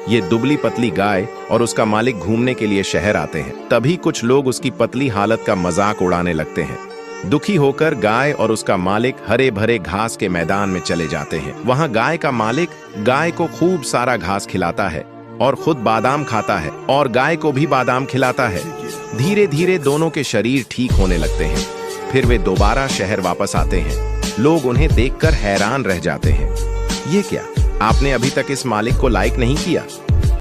ये दुबली पतली गाय और उसका मालिक घूमने के लिए शहर आते हैं। तभी कुछ लोग उसकी पतली हालत का मजाक उड़ाने लगते हैं। दुखी होकर गाय और उसका मालिक हरे भरे घास के मैदान में चले जाते हैं। वहां गाय का मालिक गाय को खूब सारा घास खिलाता है और खुद बादाम खाता है और गाय को भी बादाम खिलाता है। धीरे धीरे दोनों के शरीर ठीक होने लगते हैं। फिर वे दोबारा शहर वापस आते हैं। लोग उन्हें देखकर हैरान रह जाते हैं। ये क्या, आपने अभी तक इस मालिक को लाइक नहीं किया?